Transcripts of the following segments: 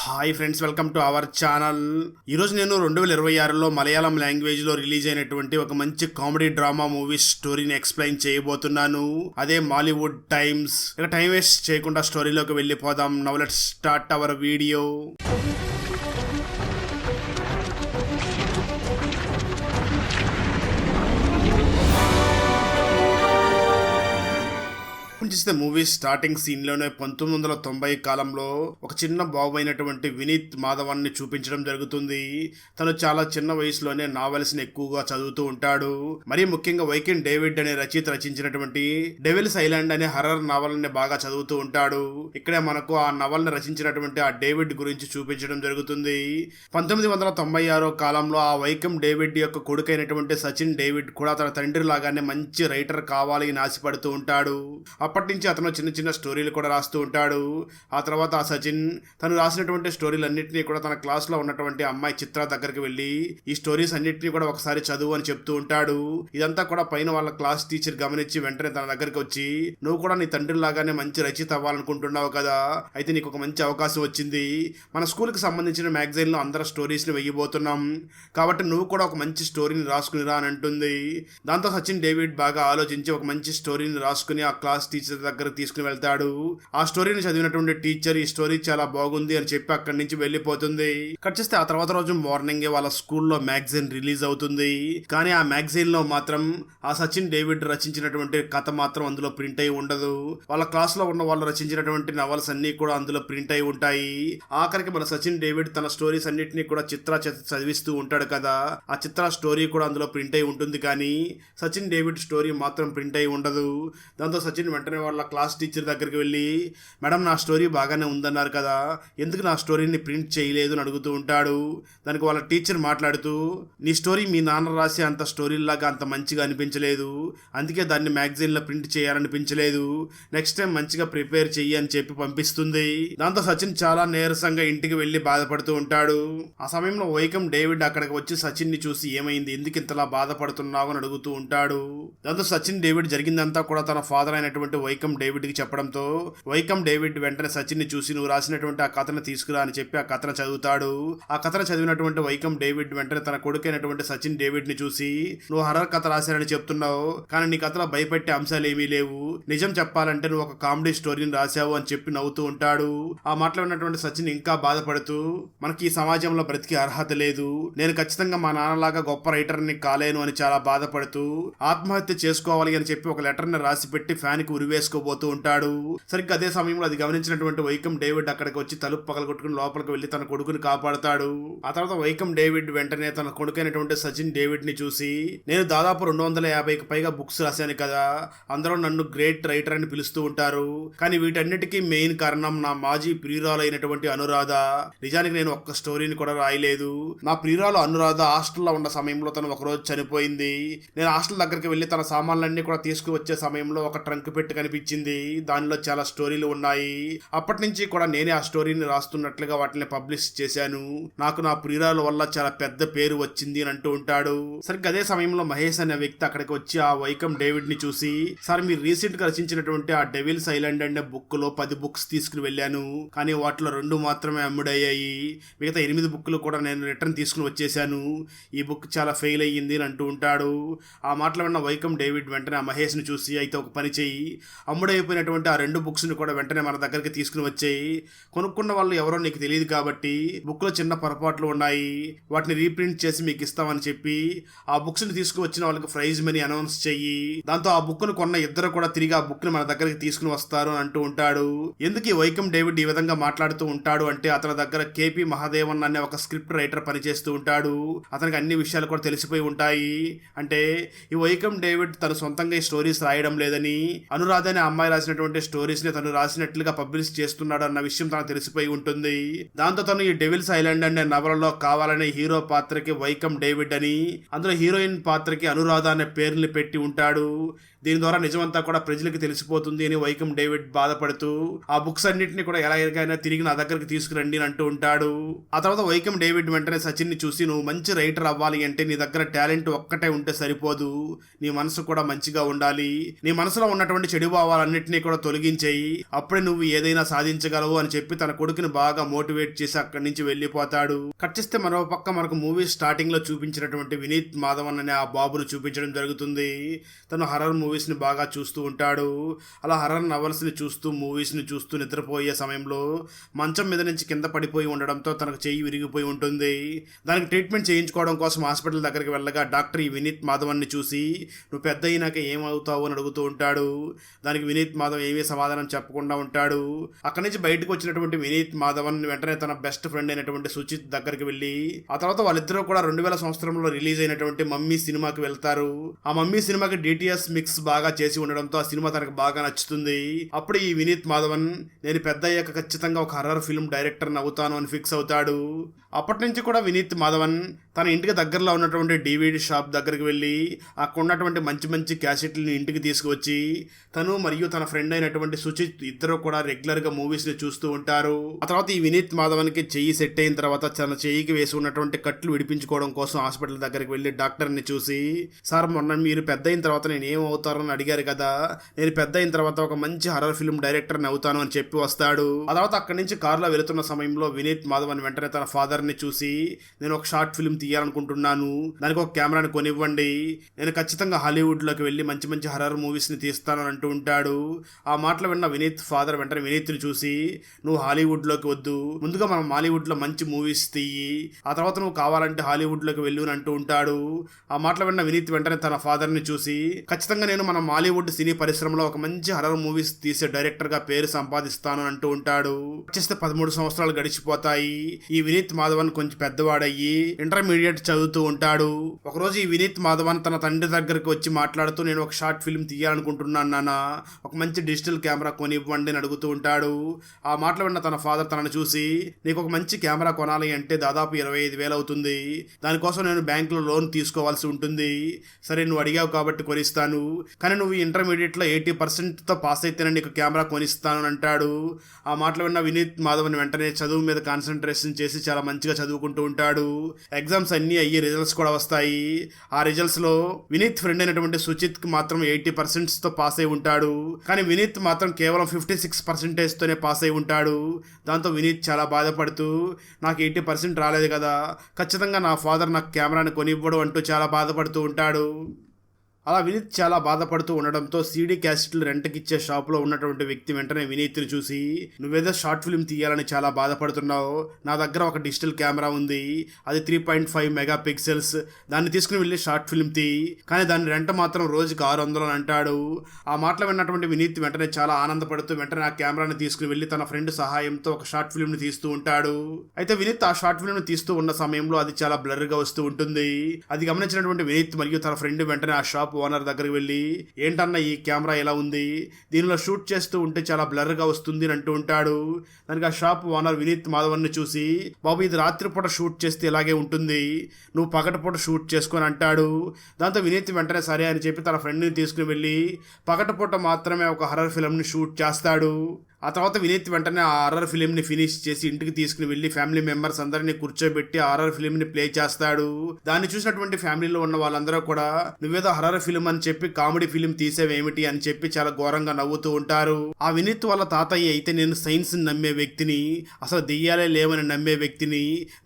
Hi friends, welcome to our channel. ఈరోజు నేను 2026లో మలయాళం లాంగ్వేజ్లో రిలీజ్ అయినటువంటి ఒక మంచి కామెడీ డ్రామా మూవీ స్టోరీని ఎక్స్ప్లెయిన్ చేయబోతున్నాను. అదే మాలీవుడ్ టైమ్స్. ఇక టైం వేస్ట్ చేయకుండా స్టోరీలోకి వెళ్ళిపోదాం. Now let's start our video. చూస్తే మూవీ స్టార్టింగ్ సీన్ లోనే 1990 కాలంలో ఒక చిన్న బాబు అయినటువంటి వినీత్ మాధవన్ని చూపించడం జరుగుతుంది. తను చాలా చిన్న వయసులోనే నావెల్స్ ని ఎక్కువగా చదువుతూ ఉంటాడు. మరీ ముఖ్యంగా వైకెన్ డేవిడ్ అనే రచయిత రచించినటువంటి డెవిల్స్ ఐలాండ్ అనే హర్రర్ నావల్ ని బాగా చదువుతూ ఉంటాడు. ఇక్కడే మనకు ఆ నవల్ ని రచించినటువంటి ఆ డేవిడ్ గురించి చూపించడం జరుగుతుంది. 1996 కాలంలో ఆ వైకెన్ డేవిడ్ యొక్క కొడుకైనటువంటి సచిన్ డేవిడ్ కూడా తన తండ్రి లాగానే మంచి రైటర్ కావాలి అని ఆశపడుతూ ఉంటాడు. అప్పటి నుంచి అతను చిన్న చిన్న స్టోరీలు కూడా రాస్తూ ఉంటాడు. ఆ తర్వాత ఆ సచిన్ తను రాసినటువంటి స్టోరీలన్నింటినీ కూడా తన క్లాస్లో ఉన్నటువంటి అమ్మాయి చిత్ర దగ్గరికి వెళ్ళి ఈ స్టోరీస్ అన్నింటినీ కూడా ఒకసారి చదువు అని చెప్తూ ఉంటాడు. ఇదంతా కూడా పైన వాళ్ళ క్లాస్ టీచర్ గమనించి వెంటనే తన దగ్గరికి వచ్చి, నువ్వు కూడా నీ తండ్రి లాగానే మంచి రచయిత అవ్వాలనుకుంటున్నావు కదా, అయితే నీకు ఒక మంచి అవకాశం వచ్చింది. మన స్కూల్కి సంబంధించిన మ్యాగజైన్లో అందరూ స్టోరీస్ని వెయ్యబోతున్నాం కాబట్టి నువ్వు కూడా ఒక మంచి స్టోరీని రాసుకునిరా అని అంటుంది. దాంతో సచిన్ డేవిడ్ బాగా ఆలోచించి ఒక మంచి స్టోరీని రాసుకుని ఆ క్లాస్ టీచర్ దగ్గర తీసుకుని వెళ్తాడు. ఆ స్టోరీని చదివినటువంటి టీచర్ ఈ స్టోరీ చాలా బాగుంది అని చెప్పి అక్కడి నుంచి వెళ్ళిపోతుంది. కట్ చేస్తే ఆ తర్వాత రోజు మార్నింగ్ వాళ్ళ స్కూల్లో మ్యాగజైన్ రిలీజ్ అవుతుంది. కానీ ఆ మ్యాగజైన్ లో మాత్రం ఆ సచిన్ డేవిడ్ రచించినటువంటి కథ మాత్రం అందులో ప్రింట్ అయి ఉండదు. వాళ్ళ క్లాస్ లో ఉన్న వాళ్ళు రచించినటువంటి నవల్స్ అన్ని కూడా అందులో ప్రింట్ అయి ఉంటాయి. ఆఖరికి మన సచిన్ డేవిడ్ తన స్టోరీస్ అన్నిటినీ కూడా చిత్ర చదివిస్తూ ఉంటాడు కదా, ఆ చిత్ర స్టోరీ కూడా అందులో ప్రింట్ అయి ఉంటుంది. కానీ సచిన్ డేవిడ్ స్టోరీ మాత్రం ప్రింట్ అయి ఉండదు. దాంతో సచిన్ వెంటనే వాళ్ళ క్లాస్ టీచర్ దగ్గరికి వెళ్ళి, మేడం నా స్టోరీ బాగానే ఉందన్నారు కదా, ఎందుకు నా స్టోరీని ప్రింట్ చేయలేదు అని అడుగుతూ ఉంటాడు. దానికి వాళ్ళ టీచర్ మాట్లాడుతూ, నీ స్టోరీ మీ నాన్న రాసే అంత స్టోరీలాగా అంత మంచిగా అనిపించలేదు, అందుకే దాన్ని మ్యాగజైన్లో ప్రింట్ చేయాలనిపించలేదు, నెక్స్ట్ టైం మంచిగా ప్రిపేర్ చెయ్యి అని చెప్పి పంపిస్తుంది. దాంతో సచిన్ చాలా నీరసంగా ఇంటికి వెళ్ళి బాధపడుతూ ఉంటాడు. ఆ సమయంలో వైకమ్ డేవిడ్ అక్కడికి వచ్చి సచిన్ ని చూసి, ఏమైంది, ఎందుకు ఇంతలా బాధపడుతున్నావు అని అడుగుతూ ఉంటాడు. దాంతో సచిన్ డేవిడ్ జరిగిందంతా కూడా తన ఫాదర్ అయినటువంటి వైకమ్ డేవిడ్ కి చెప్పడంతో వైకమ్ డేవిడ్ వెంటనే సచిన్ ని చూసి, నువ్వు రాసినటువంటి ఆ కథను తీసుకురా అని చెప్పి ఆ కథను చదువుతాడు. ఆ కథను చదివినటువంటి వైకమ్ డేవిడ్ వెంటనే తన కొడుకైనటువంటి సచిన్ డేవిడ్ ని చూసి, నువ్వు హర్రర్ కథ రాశారని చెప్తున్నావు, కానీ నీ కథలో భయపెట్టే అంశాలు ఏమీ లేవు, నిజం చెప్పాలంటే నువ్వు ఒక కామెడీ స్టోరీని రాశావు అని చెప్పి నవ్వుతూ ఉంటాడు. ఆ మాటలో ఉన్నటువంటి సచిన్ ఇంకా బాధపడుతూ, మనకి ఈ సమాజంలో బ్రతికే అర్హత లేదు, నేను ఖచ్చితంగా మా నాన్నలాగా గొప్ప రైటర్ని కాలేను అని చాలా బాధపడుతూ ఆత్మహత్య చేసుకోవాలి అని చెప్పి ఒక లెటర్ ని రాసి పెట్టి ఫ్యాన్ కి ఉరివేసుకోబోతూ ఉంటాడు. సరిగ్గా అదే సమయంలో అది గమనించినటువంటి వైకమ్ డేవిడ్ అక్కడికి వచ్చి తలుపు పగలగొట్టుకుని లోపలికి వెళ్లి తన కొడుకుని కాపాడుతాడు. ఆ తర్వాత వైకమ్ డేవిడ్ వెంటనే తన కొడుకైనటువంటి సచిన్ డేవిడ్ ని చూసి, నేను దాదాపు 250కి పైగా బుక్స్ రాశాను కదా, అందరూ నన్ను గ్రేట్ రైటర్ అని పిలుస్తూ ఉంటారు, కానీ వీటన్నిటికీ మెయిన్ కారణం నా మాజీ ప్రియురాలైనటువంటి అనురాధ. నిజానికి నేను ఒక్క స్టోరీని కూడా రాయలేదు. నా ప్రియురాలు అనురాధ హాస్టల్లో ఉన్న సమయంలో తను ఒకరోజు చనిపోయింది. నేను హాస్టల్ దగ్గరికి వెళ్ళి తన సామాన్లన్నీ కూడా తీసుకువచ్చే సమయంలో ఒక ట్రంక్ పెట్టి కనిపించింది. దానిలో చాలా స్టోరీలు ఉన్నాయి. అప్పటి నుంచి కూడా నేనే ఆ స్టోరీని రాస్తున్నట్లుగా వాటిని పబ్లిష్ చేశాను. నాకు నా ప్రియురాల వల్ల చాలా పెద్ద పేరు వచ్చింది అని అంటూ ఉంటాడు. సరిగ్గా అదే సమయంలో మహేష్ అనే వ్యక్తి అక్కడికి వచ్చి ఆ వైకమ్ డేవిడ్ ని చూసి, సార్ మీరు రీసెంట్ గా రచించినటువంటి ఆ డెవిల్స్ ఐలాండ్ అనే బుక్ లో 10 బుక్స్ తీసుకుని వెళ్ళాను, కానీ వాటిలో 2 మాత్రమే అమ్ముడయ్యాయి, మిగతా 8 బుక్లు కూడా నేను రిటర్న్ తీసుకుని వచ్చేసాను, ఈ బుక్ చాలా ఫెయిల్ అయ్యింది అని అంటూ ఉంటాడు. ఆ మాటలు విన్న వైకమ్ డేవిడ్ వెంటనే ఆ మహేష్ ని చూసి, అయితే ఒక పని చెయ్యి, అమ్ముడైపోయినటువంటి ఆ 2 బుక్స్ ని కూడా వెంటనే మన దగ్గరికి తీసుకుని వచ్చాయి, కొనుక్కున్న వాళ్ళు ఎవరో నీకు తెలియదు కాబట్టి బుక్ లో చిన్న పొరపాట్లు ఉన్నాయి, వాటిని రీప్రింట్ చేసి మీకు ఇస్తామని చెప్పి ఆ బుక్స్ ని తీసుకువచ్చిన వాళ్ళకి ప్రైజ్ మనీ అనౌన్స్ చెయ్యి, దాంతో ఆ బుక్ ను కొన్న ఇద్దరు కూడా తిరిగి ఆ బుక్ ని మన దగ్గరికి తీసుకుని వస్తారు అని అంటూ ఉంటాడు. ఎందుకు ఈ వైకమ్ డేవిడ్ ఈ విధంగా మాట్లాడుతూ ఉంటాడు అంటే, అతని దగ్గర కేపీ మహాదేవన్ అనే ఒక స్క్రిప్ట్ రైటర్ పనిచేస్తూ ఉంటాడు. అతనికి అన్ని విషయాలు కూడా తెలిసిపోయి ఉంటాయి. అంటే ఈ వైకమ్ డేవిడ్ తను సొంతంగా ఈ స్టోరీస్ రాయడం లేదని, అనురాధ అనే అమ్మాయి రాసినటువంటి స్టోరీస్ ని తను రాసినట్లుగా పబ్లిష్ చేస్తున్నాడు అన్న విషయం తనకు తెలిసిపోయి ఉంటుంది. దాంతో తను ఈ డెవిల్స్ ఐలాండ్ అనే నవలలో కావాలనే హీరో పాత్రకి వైకమ్ డేవిడ్ అని, అందులో హీరోయిన్ పాత్రకి అనురాధ అనే పేర్లు పెట్టి ఉంటాడు. దీని ద్వారా నిజమంతా కూడా ప్రజలకు తెలిసిపోతుంది అని వైకమ్ డేవిడ్ బాధపడుతూ ఆ బుక్స్ అన్నింటినీ కూడా ఎలాగైనా తిరిగి నా దగ్గరికి తీసుకురండి అని అంటూ ఉంటాడు. ఆ తర్వాత వైకమ్ డేవిడ్ వెంటనే సచిన్ ని చూసి, నువ్వు మంచి రైటర్ అవ్వాలి అంటే నీ దగ్గర టాలెంట్ ఒక్కటే ఉంటే సరిపోదు, నీ మనసు కూడా మంచిగా ఉండాలి, నీ మనసులో ఉన్నటువంటి చెడు భావాలన్నింటినీ కూడా తొలగించేయి, అప్పుడే నువ్వు ఏదైనా సాధించగలవు అని చెప్పి తన కొడుకుని బాగా మోటివేట్ చేసి అక్కడి నుంచి వెళ్ళిపోతాడు. కట్ చేస్తే మరో పక్క మనకు మూవీ స్టార్టింగ్ లో చూపించినటువంటి వినీత్ మాధవన్ అనే ఆ బాబును చూపించడం జరుగుతుంది. తను హర్రర్ మూవీస్ ని బాగా చూస్తూ ఉంటాడు. అలా హర్రర్ నవల్స్ ని చూస్తూ మూవీస్ ని చూస్తూ నిద్రపోయే సమయంలో మంచం మీద నుంచి కింద పడిపోయి ఉండడంతో తనకు చెయ్యి విరిగిపోయి ఉంటుంది. దానికి ట్రీట్మెంట్ చేయించుకోవడం కోసం హాస్పిటల్ దగ్గరికి వెళ్ళగా డాక్టర్ ఈ వినీత్ మాధవన్ ని చూసి, నువ్వు పెద్ద అయినాక ఏమవుతావు అని అడుగుతూ ఉంటాడు. దానికి వినీత్ మాధవ్ ఏమీ సమాధానం చెప్పకుండా ఉంటాడు. అక్కడి నుంచి బయటకు వచ్చినటువంటి వినీత్ మాధవన్ వెంటనే తన బెస్ట్ ఫ్రెండ్ అయినటువంటి సుచిత్ దగ్గరికి వెళ్ళి, ఆ తర్వాత వాళ్ళిద్దరూ కూడా 2000 సంవత్సరంలో రిలీజ్ అయినటువంటి మమ్మీ సినిమాకి వెళ్తారు. ఆ మమ్మీ సినిమాకి డిటిఎస్ మిక్స్ బాగా చేసి ఉండడంతో ఆ సినిమా తనకు బాగా నచ్చుతుంది. అప్పుడు ఈ వినీత్ మాధవన్, నేను పెద్ద అయ్యాక ఖచ్చితంగా ఒక హర్రర్ ఫిల్మ్ డైరెక్టర్ అవుతాను అని ఫిక్స్ అవుతాడు. అప్పటి నుంచి కూడా వినీత్ మాధవన్ తన ఇంటికి దగ్గరలో ఉన్నటువంటి డివిడి షాప్ దగ్గరికి వెళ్ళి అక్కడ ఉన్నటువంటి మంచి మంచి క్యాసెట్లని ఇంటికి తీసుకువచ్చి తను మరియు తన ఫ్రెండ్ అయినటువంటి సుచిత్ ఇద్దరు కూడా రెగ్యులర్గా మూవీస్ని చూస్తూ ఉంటారు. ఆ తర్వాత ఈ వినీత్ మాధవన్కి చెయ్యి సెట్ అయిన తర్వాత తన చెయ్యికి వేసి ఉన్నటువంటి కట్లు విడిపించుకోవడం కోసం హాస్పిటల్ దగ్గరికి వెళ్ళి డాక్టర్ని చూసి, సార్ మొన్న మీరు పెద్ద అయిన తర్వాత నేను ఏమవుతారని అడిగారు కదా, నేను పెద్ద అయిన తర్వాత ఒక మంచి హర్రర్ ఫిల్మ్ డైరెక్టర్ని అవుతాను అని చెప్పి వస్తాడు. ఆ తర్వాత అక్కడి నుంచి కారులో వెళుతున్న సమయంలో వినీత్ మాధవన్ వెంటనే తన ఫాదర్ని చూసి, నేను ఒక షార్ట్ ఫిల్మ్ తీయాలనుకుంటున్నాను, దానికి ఒక కెమెరాని కొనివ్వండి, నేను ఖచ్చితంగా హాలీవుడ్లోకి వెళ్ళి మంచి మంచి హర్రర్ మూవీస్ని తీస్తానని అంటూ ఉంటాడు. ఆ మాటలు విన్న వినీత్ ఫాదర్ వెంటనే వినీత్ని చూసి, నువ్వు హాలీవుడ్లోకి వద్దు, ముందుగా మనం హాలీవుడ్లో మంచి మూవీస్ తీయి, ఆ తర్వాత నువ్వు కావాలంటే హాలీవుడ్లోకి వెళ్ళు అని అంటూ ఉంటాడు. ఆ మాటలు విన్న వినీత్ వెంటనే తన ఫాదర్ని చూసి, ఖచ్చితంగా నేను మన హాలీవుడ్ సినీ పరిశ్రమలో ఒక మంచి హర్రర్ మూవీస్ తీసే డైరెక్టర్గా పేరు సంపాదిస్తాను అని అంటూ ఉంటాడు. వచ్చేస్తే 13 సంవత్సరాలు గడిచిపోతాయి. ఈ వినీత్ మాధవన్ కొంచెం పెద్దవాడయ్యి ఇంటర్మీడియట్ చదువుతూ ఉంటాడు. ఒకరోజు ఈ వినీత్ మాధవన్ తన తండ్రి దగ్గరికి వచ్చి మాట్లాడుతూ, నేను ఒక షార్ట్ ఫిల్మ్ తీయాలనుకుంటున్నాను నాన్న, ఒక మంచి డిజిటల్ కెమెరా కొనివ్వండి అని అడుగుతూ ఉంటాడు. ఆ మాటలు విన్న తన ఫాదర్ తనను చూసి, నీకు ఒక మంచి కెమెరా కొనాలి అంటే దాదాపు 25,000 అవుతుంది, దానికోసం నేను బ్యాంకులో లోన్ తీసుకోవాల్సి ఉంటుంది, సరే నువ్వు అడిగావు కాబట్టి కొనిస్తాను, కానీ నువ్వు ఇంటర్మీడియట్లో 80%తో పాస్ అయితేనే నీకు కెమెరా కొనిస్తాను అని అంటాడు. ఆ మాటలు విన్న వినీత్ మాధవన్ వెంటనే చదువు మీద కాన్సన్ట్రేషన్ చేసి చాలా మంచిగా చదువుకుంటూ ఉంటాడు. ఎగ్జామ్స్ అన్నీ అయ్యి రిజల్ట్స్ కూడా వస్తాయి. ఆ రిజల్ట్స్ లో వినీత్ ఫ్రెండ్ అయినటువంటి సుచిత్ కి మాత్రం 80% తో పాస్ అయి ఉంటాడు, కానీ వినీత్ మాత్రం కేవలం 56% తోనే పాస్ అయి ఉంటాడు. దాంతో వినీత్ చాలా బాధపడుతూ, నాకు 80% రాలేదు కదా, ఖచ్చితంగా నా ఫాదర్ నాకు కెమెరాని కొనివ్వడు అంటూ చాలా బాధపడుతూ ఉంటాడు. అలా వినీత్ చాలా బాధపడుతూ ఉండడంతో సీడీ క్యాసెట్లు రెంట్కి ఇచ్చే షాప్లో ఉన్నటువంటి వ్యక్తి వెంటనే వినీత్ని చూసి, నువ్వేదో షార్ట్ ఫిల్మ్ తీయాలని చాలా బాధపడుతున్నావు, నా దగ్గర ఒక డిజిటల్ కెమెరా ఉంది, అది 3.5 మెగా పిక్సెల్స్, దాన్ని తీసుకుని వెళ్ళి షార్ట్ ఫిల్మ్ తీ, కానీ దాని రెంట్ మాత్రం రోజుకి 600 అని అంటాడు. ఆ మాటలు విన్నటువంటి వినీత్ వెంటనే చాలా ఆనందపడుతూ వెంటనే ఆ కెమెరాని తీసుకుని వెళ్ళి తన ఫ్రెండ్ సహాయంతో ఒక షార్ట్ ఫిల్మ్ని తీస్తూ ఉంటాడు. అయితే వినీత్ ఆ షార్ట్ ఫిల్మ్ని తీస్తూ ఉన్న సమయంలో అది చాలా బ్లర్గా వస్తూ ఉంటుంది. అది గమనించినటువంటి వినీత్ మరియు తన ఫ్రెండ్ వెంటనే ఆ షాప్ ఓనర్ దగ్గరికి వెళ్ళి, ఏంటన్నా ఈ కెమెరా ఎలా ఉంది, దీనిలో షూట్ చేస్తూ ఉంటే చాలా బ్లర్గా వస్తుంది అని అంటూ ఉంటాడు. దానికి ఆ షాప్ ఓనర్ వినీత్ మాధవన్ని చూసి, బాబు ఇది రాత్రిపూట షూట్ చేస్తే ఇలాగే ఉంటుంది, నువ్వు పగటిపూట షూట్ చేసుకొని అంటాడు. దాంతో వినీత్ వెంటనే సరే అని చెప్పి తన ఫ్రెండ్ని తీసుకుని వెళ్ళి పగటిపూట మాత్రమే ఒక హర్రర్ ఫిల్మ్ని షూట్ చేస్తాడు. ఆ తర్వాత వినీత్ వెంటనే ఆ హారర్ ఫిలింని ఫినిష్ చేసి ఇంటికి తీసుకుని వెళ్ళి ఫ్యామిలీ మెంబర్స్ అందరినీ కూర్చోబెట్టి ఆ హారర్ ఫిలింని ప్లే చేస్తాడు. దాన్ని చూసినటువంటి ఫ్యామిలీలో ఉన్న వాళ్ళందరూ కూడా, నువ్వేదో హర్రర్ ఫిలిం అని చెప్పి కామెడీ ఫిలిం తీసేవేమిటి అని చెప్పి చాలా ఘోరంగా నవ్వుతూ ఉంటారు. ఆ వినీత్ వాళ్ళ తాతయ్య అయితే, నేను సైన్స్ నమ్మే వ్యక్తిని, అసలు దెయ్యాలే లేవని నమ్మే వ్యక్తిని,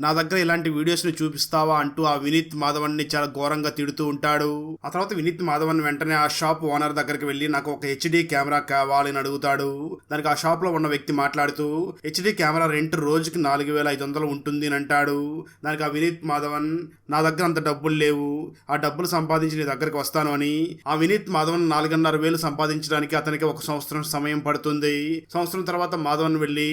నా దగ్గర ఇలాంటి వీడియోస్ ని చూపిస్తావా అంటూ ఆ వినీత్ మాధవన్ ని చాలా ఘోరంగా తిడుతూ ఉంటాడు. ఆ తర్వాత వినీత్ మాధవన్ వెంటనే ఆ షాప్ ఓనర్ దగ్గరికి వెళ్ళి, నాకు ఒక హెచ్డి కెమెరా కావాలని అడుగుతాడు. దానికి ఆ షాప్ లో ఉన్న వ్యక్తి మాట్లాడుతూ, హెచ్డి కెమెరా రెంట్ రోజుకి 4,500 ఉంటుంది అని అంటాడు. దానికి ఆ వినీత్ మాధవన్, నా దగ్గర అంత డబ్బులు లేవు, ఆ డబ్బులు సంపాదించి నీ దగ్గరకు వస్తాను అని. ఆ వినీత్ మాధవన్ 4,500 సంపాదించడానికి అతనికి 1 సంవత్సరం సమయం పడుతుంది. సంవత్సరం తర్వాత మాధవన్ వెళ్ళి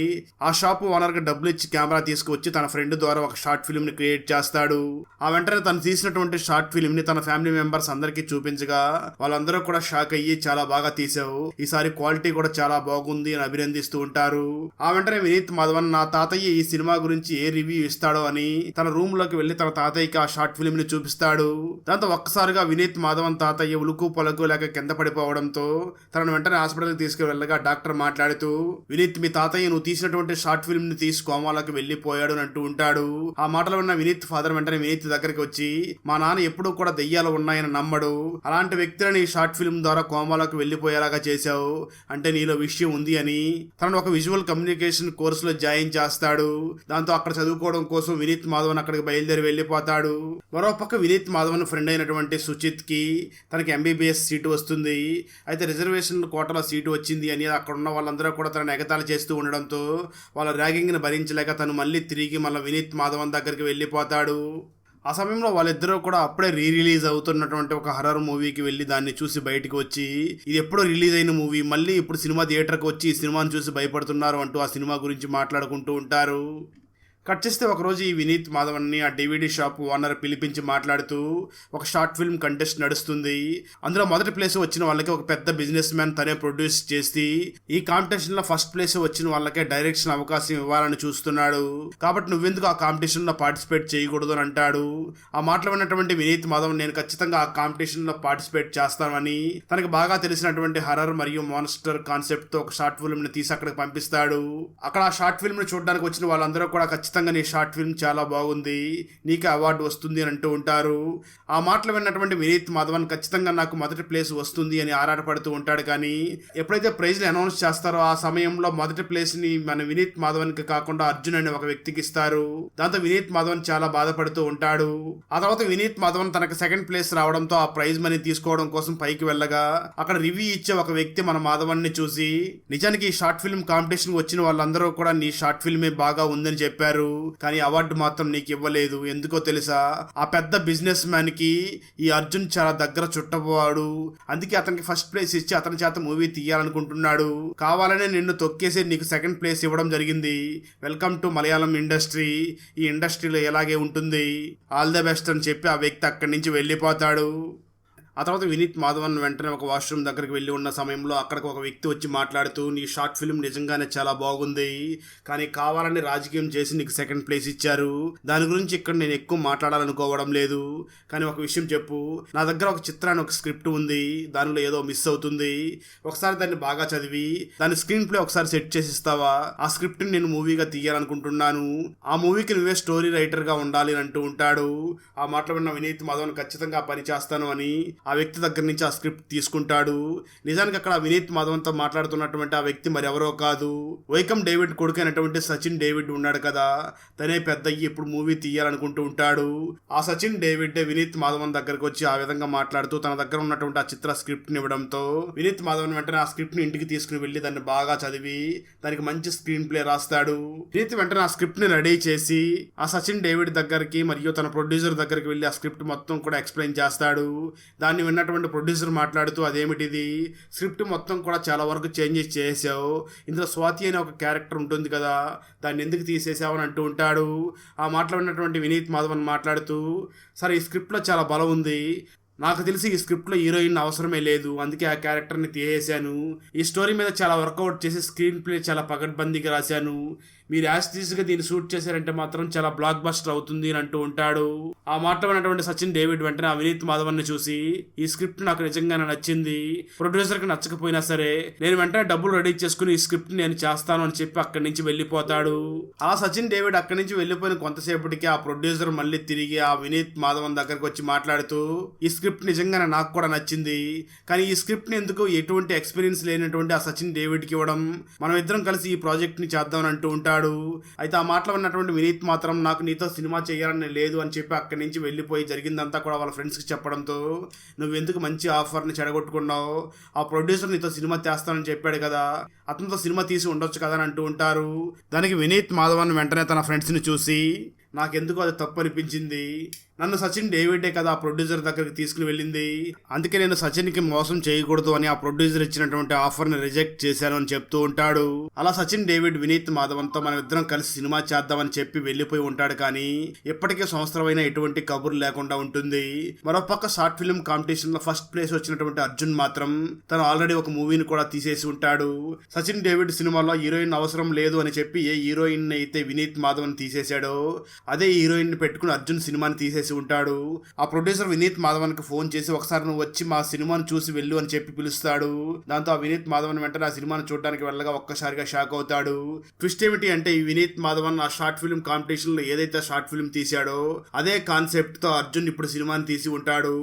ఆ షాప్ ఓనర్ కి డబ్బులు ఇచ్చి కెమెరా తీసుకువచ్చి తన ఫ్రెండ్ ద్వారా ఒక షార్ట్ ఫిల్మ్ ని క్రియేట్ చేస్తాడు. ఆ వెంటనే తను తీసినటువంటి షార్ట్ ఫిల్మ్ ని తన ఫ్యామిలీ మెంబర్స్ అందరికీ చూపించగా వాళ్ళందరూ కూడా షాక్ అయ్యి, చాలా బాగా తీసావు, ఈసారి క్వాలిటీ కూడా చాలా బాగుంది అని అభినందిస్తూ ఉంటారు. ఆ వెంటనే వినీత్ మాధవన్ నా తాతయ్య ఈ సినిమా గురించి ఏ రివ్యూ ఇస్తాడో అని తన రూమ్ లోకి వెళ్లి తన తాతయ్యకి ఆ షార్ట్ ఫిల్మ్ ని చూపిస్తాడు. దాంతో ఒక్కసారిగా వినీత్ మాధవన్ తాతయ్య ఉలుకు పలుకు లేక కింద పడిపోవడంతో తనను వెంటనే హాస్పిటల్కి తీసుకువెళ్ళగా డాక్టర్ మాట్లాడుతూ, వినీత్ మీ తాతయ్య నువ్వు తీసినటువంటి షార్ట్ ఫిల్మ్ ని తీసి కోమాలోకి వెళ్లిపోయాడు అని అంటూ ఉంటాడు. ఆ మాటలు విన్న వినీత్ ఫాదర్ వెంటనే వినీత్ దగ్గరికి వచ్చి, మా నాన్న ఎప్పుడూ కూడా దెయ్యాలు ఉన్నాయని నమ్మడు, అలాంటి వ్యక్తులని ఈ షార్ట్ ఫిల్మ్ ద్వారా కోమాలోకి వెళ్లిపోయేలాగా చేశావు అంటే నీలో విషయం ఉంది అని తనను ఒక విజువల్ కమ్యూనికేషన్ కోర్సులో జాయిన్ చేస్తాడు. దాంతో అక్కడ చదువుకోవడం కోసం వినీత్ మాధవన్ అక్కడికి బయలుదేరి వెళ్లిపోతాడు. మరోపక్క వినీత్ మాధవన్ ఫ్రెండ్ అయినటువంటి సుచిత్ కి తనకి ఎంబీబీఎస్ సీటు వస్తుంది. అయితే రిజర్వేషన్ కోటలో సీటు వచ్చింది అని అక్కడ ఉన్న వాళ్ళందరూ కూడా తనను ఎగతాళి చేస్తూ ఉండడంతో వాళ్ళ ర్యాగింగ్ ని భరించలేక తను మళ్ళీ తిరిగి వినీత్ మాధవన్ దగ్గరికి వెళ్ళిపోతాడు. ఆ సమయంలో వాళ్ళిద్దరూ కూడా అప్పుడే రిలీజ్ అవుతున్నటువంటి ఒక హర్రర్ మూవీకి వెళ్ళి దాన్ని చూసి బయటికి వచ్చి, ఇది ఎప్పుడో రిలీజ్ అయిన మూవీ మళ్ళీ ఇప్పుడు సినిమా థియేటర్కి వచ్చి ఈ సినిమాని చూసి భయపడుతున్నారు అంటూ ఆ సినిమా గురించి మాట్లాడుకుంటూ ఉంటారు. కట్ చేస్తే ఒకరోజు ఈ వినీత్ మాధవన్ని ఆ డివిడి షాప్ ఓనర్ పిలిపించి మాట్లాడుతూ, ఒక షార్ట్ ఫిల్మ్ కంటెస్ట్ నడుస్తుంది, అందులో మొదటి ప్లేస్ వచ్చిన వాళ్ళకి ఒక పెద్ద బిజినెస్ మ్యాన్ తనే ప్రొడ్యూస్ చేసి ఈ కాంపిటీషన్ లో ఫస్ట్ ప్లేస్ వచ్చిన వాళ్ళకే డైరెక్షన్ అవకాశం ఇవ్వాలని చూస్తున్నాడు, కాబట్టి నువ్వెందుకు ఆ కాంపిటీషన్ లో పార్టిసిపేట్ చేయకూడదు అని అంటాడు. ఆ మాటలు విన్నటువంటి వినీత్ మాధవన్ నేను ఖచ్చితంగా ఆ కాంపిటీషన్ లో పార్టిసిపేట్ చేస్తానని తనకి బాగా తెలిసినటువంటి హర్రర్ మరియు మాన్స్టర్ కాన్సెప్ట్ తో ఒక షార్ట్ ఫిల్మ్ ని తీసి అక్కడికి పంపిస్తాడు. అక్కడ ఆ షార్ట్ ఫిల్మ్ ని చూడడానికి వచ్చిన వాళ్ళందరూ కూడా ఖచ్చితంగా నీ షార్ట్ ఫిల్మ్ చాలా బాగుంది, నీకు అవార్డు వస్తుంది అని అంటూ ఉంటారు. ఆ మాటలు విన్నటువంటి వినీత్ మాధవన్ ఖచ్చితంగా నాకు మొదటి ప్లేస్ వస్తుంది అని ఆరాటపడుతూ ఉంటాడు. కానీ ఎప్పుడైతే ప్రైజ్ని అనౌన్స్ చేస్తారో ఆ సమయంలో మొదటి ప్లేస్ ని వినీత్ మాధవన్ కి కాకుండా అర్జున్ అనే ఒక వ్యక్తికి ఇస్తారు. దాంతో వినీత్ మాధవన్ చాలా బాధపడుతూ ఉంటాడు. ఆ తర్వాత వినీత్ మాధవన్ తనకు సెకండ్ ప్లేస్ రావడంతో ఆ ప్రైజ్ మనీ తీసుకోవడం కోసం పైకి వెళ్ళగా అక్కడ రివ్యూ ఇచ్చే ఒక వ్యక్తి మాధవన్ ని చూసి, నిజానికి ఈ షార్ట్ ఫిల్మ్ కాంపిటీషన్ వచ్చిన వాళ్ళందరూ కూడా నీ షార్ట్ ఫిల్మే బాగా ఉందని చెప్పారు, కానీ అవార్డు మాత్రం నీకు ఇవ్వలేదు, ఎందుకో తెలుసా, ఆ పెద్ద బిజినెస్ మ్యాన్ కి ఈ అర్జున్ చాలా దగ్గర చుట్టపోవాడు, అందుకే అతనికి ఫస్ట్ ప్లేస్ ఇచ్చి అతని చేత మూవీ తీయాలనుకుంటున్నాడు, కావాలనే నిన్ను తొక్కేసి నీకు సెకండ్ ప్లేస్ ఇవ్వడం జరిగింది, వెల్కమ్ టు మలయాళం ఇండస్ట్రీ, ఈ ఇండస్ట్రీలో ఎలాగే ఉంటుంది, ఆల్ ద బెస్ట్ అని చెప్పి ఆ వ్యక్తి అక్కడి నుంచి వెళ్ళిపోతాడు. ఆ తర్వాత వినీత్ మాధవన్ వెంటనే ఒక వాష్రూమ్ దగ్గరికి వెళ్ళి ఉన్న సమయంలో అక్కడికి ఒక వ్యక్తి వచ్చి మాట్లాడుతూ, నీ షార్ట్ ఫిల్మ్ నిజంగానే చాలా బాగుంది, కానీ కావాలని రాజకీయం చేసి నీకు సెకండ్ ప్లేస్ ఇచ్చారు, దాని గురించి ఇక్కడ నేను ఎక్కువ మాట్లాడాలనుకోవడం లేదు, కానీ ఒక విషయం చెప్పు, నా దగ్గర ఒక చిత్రాన్ని ఒక స్క్రిప్ట్ ఉంది, దానిలో ఏదో మిస్ అవుతుంది, ఒకసారి దాన్ని బాగా చదివి దాని స్క్రీన్ ప్లే ఒకసారి సెట్ చేసి ఇస్తావా, ఆ స్క్రిప్ట్ని నేను మూవీగా తీయాలనుకుంటున్నాను, ఆ మూవీకి నువ్వే స్టోరీ రైటర్గా ఉండాలి అని అంటూ ఉంటాడు. ఆ మాటలు విన్న వినీత్ మాధవన్ ఖచ్చితంగా పని చేస్తాను అని ఆ వ్యక్తి దగ్గర నుంచి ఆ స్క్రిప్ట్ తీసుకుంటాడు. నిజానికి అక్కడ వినీత్ మాధవన్తో మాట్లాడుతున్నటువంటి ఆ వ్యక్తి మరి ఎవరో కాదు, వైకమ్ డేవిడ్ కొడుకైనటువంటి సచిన్ డేవిడ్ ఉన్నాడు కదా, తనే పెద్ద ఇప్పుడు మూవీ తీయాలనుకుంటూ ఉంటాడు. ఆ సచిన్ డేవిడ్ వినీత్ మాధవన్ దగ్గరకు వచ్చి ఆ విధంగా మాట్లాడుతూ తన దగ్గర ఉన్నటువంటి ఆ చిత్ర స్క్రిప్ట్ ని ఇవ్వడంతో వినీత్ మాధవన్ వెంటనే ఆ స్క్రిప్ట్ ని ఇంటికి తీసుకుని వెళ్లి దాన్ని బాగా చదివి దానికి మంచి స్క్రీన్ ప్లే రాస్తాడు. వినీత్ వెంటనే ఆ స్క్రిప్ట్ ని రెడీ చేసి ఆ సచిన్ డేవిడ్ దగ్గరికి మరియు తన ప్రొడ్యూసర్ దగ్గరికి వెళ్లి ఆ స్క్రిప్ట్ మొత్తం కూడా ఎక్స్ప్లెయిన్ చేస్తాడు. దాన్ని విన్నటువంటి ప్రొడ్యూసర్ మాట్లాడుతూ, అదేమిటిది, స్క్రిప్ట్ మొత్తం కూడా చాలా వరకు చేంజెస్ చేసావు, ఇందులో స్వాతి అనే ఒక క్యారెక్టర్ ఉంటుంది కదా, దాన్ని ఎందుకు తీసేసావు అని అంటూ ఉంటాడు. ఆ మాటలు విన్నటువంటి వినీత్ మాధవన్ మాట్లాడుతూ, సరే ఈ స్క్రిప్ట్లో చాలా బలం ఉంది, నాకు తెలిసి ఈ స్క్రిప్ట్లో హీరోయిన్ అవసరమే లేదు, అందుకే ఆ క్యారెక్టర్ని తీసేశాను, ఈ స్టోరీ మీద చాలా వర్కౌట్ చేసి స్క్రీన్ ప్లే చాలా పకడ్బందీగా రాశాను, మీరు యాస్టీస్గా దీన్ని షూట్ చేశారంటే మాత్రం చాలా బ్లాక్ బస్టర్ అవుతుంది అని అంటూ ఉంటాడు. ఆ మాట్లాడినటువంటి సచిన్ డేవిడ్ వెంటనే ఆ వినీత్ మాధవన్ ని చూసి, ఈ స్క్రిప్ట్ నాకు నిజంగానే నచ్చింది, ప్రొడ్యూసర్కి నచ్చకపోయినా సరే నేను వెంటనే డబ్బులు రెడీ చేసుకుని ఈ స్క్రిప్ట్ నేను చేస్తాను అని చెప్పి అక్కడి నుంచి వెళ్ళిపోతాడు. ఆ సచిన్ డేవిడ్ అక్కడి నుంచి వెళ్ళిపోయిన కొంతసేపటికి ఆ ప్రొడ్యూసర్ మళ్ళీ తిరిగి ఆ వినీత్ మాధవన్ దగ్గరకు వచ్చి మాట్లాడుతూ, ఈ స్క్రిప్ట్ నిజంగానే నాకు కూడా నచ్చింది, కానీ ఈ స్క్రిప్ట్ ని ఎందుకు ఎటువంటి ఎక్స్పీరియన్స్ లేనటువంటి ఆ సచిన్ డేవిడ్కి ఇవ్వడం, మనం ఇద్దరం కలిసి ఈ ప్రాజెక్ట్ ని చేద్దామని అంటూ ఉంటాడు. అయితే ఆ మాటలు ఉన్నటువంటి వినీత్ మాత్రం నాకు నీతో సినిమా చేయాలని లేదు అని చెప్పి అక్కడి నుంచి వెళ్ళిపోయి జరిగిందంతా కూడా వాళ్ళ ఫ్రెండ్స్కి చెప్పడంతో, నువ్వెందుకు మంచి ఆఫర్ని చెడగొట్టుకున్నావు, ఆ ప్రొడ్యూసర్ నీతో సినిమా చేస్తానని చెప్పాడు కదా, అతనితో సినిమా తీసి ఉండొచ్చు కదా అని అంటూ ఉంటారు. దానికి వినీత్ మాధవన్ వెంటనే తన ఫ్రెండ్స్ని చూసి, నాకెందుకు అది తప్పు అనిపించింది, నన్ను సచిన్ డేవిడే కదా ఆ ప్రొడ్యూసర్ దగ్గరికి తీసుకుని వెళ్ళింది, అందుకే నేను సచిన్ కి మోసం చేయకూడదు అని ఆ ప్రొడ్యూసర్ ఇచ్చినటువంటి ఆఫర్ ని రిజెక్ట్ చేశాను అని చెప్తూ ఉంటాడు. అలా సచిన్ డేవిడ్ వినీత్ మాధవన్ తో మనం ఇద్దరం కలిసి సినిమా చేద్దామని చెప్పి వెళ్లిపోయి ఉంటాడు. కానీ ఇప్పటికే సంవత్సరమైన ఎటువంటి కబుర్లు లేకుండా ఉంటుంది. మరోపక్క షార్ట్ ఫిల్మ్ కాంపిటీషన్ లో ఫస్ట్ ప్లేస్ వచ్చినటువంటి అర్జున్ మాత్రం తను ఆల్రెడీ ఒక మూవీని కూడా తీసేసి ఉంటాడు. సచిన్ డేవిడ్ సినిమాలో హీరోయిన్ అవసరం లేదు అని చెప్పి ఏ హీరోయిన్ అయితే వినీత్ మాధవన్ తీసేశాడో అదే హీరోయిన్ ని పెట్టుకుని అర్జున్ సినిమాని తీసేసి ఉంటాడు. ఆ ప్రొడ్యూసర్ వినీత్ మాధవన్ కి ఫోన్ చేసి ఒకసారి నువ్వు వచ్చి మా సినిమాను చూసి వెళ్ళు అని చెప్పి పిలుస్తాడు. దాంతో ఆ వినీత్ మాధవన్ వెంటనే ఆ సినిమాను చూడడానికి వెళ్ళగా ఒక్కసారిగా షాక్ అవుతాడు. ట్విస్ట్ ఏమిటి అంటే ఈ వినీత్ మాధవన్ ఆ షార్ట్ ఫిల్మ్ కాంపిటీషన్ లో ఏదైతే షార్ట్ ఫిల్మ్ తీశాడో అదే కాన్సెప్ట్ తో అర్జున్ ఇప్పుడు సినిమాని తీసి ఉంటాడు.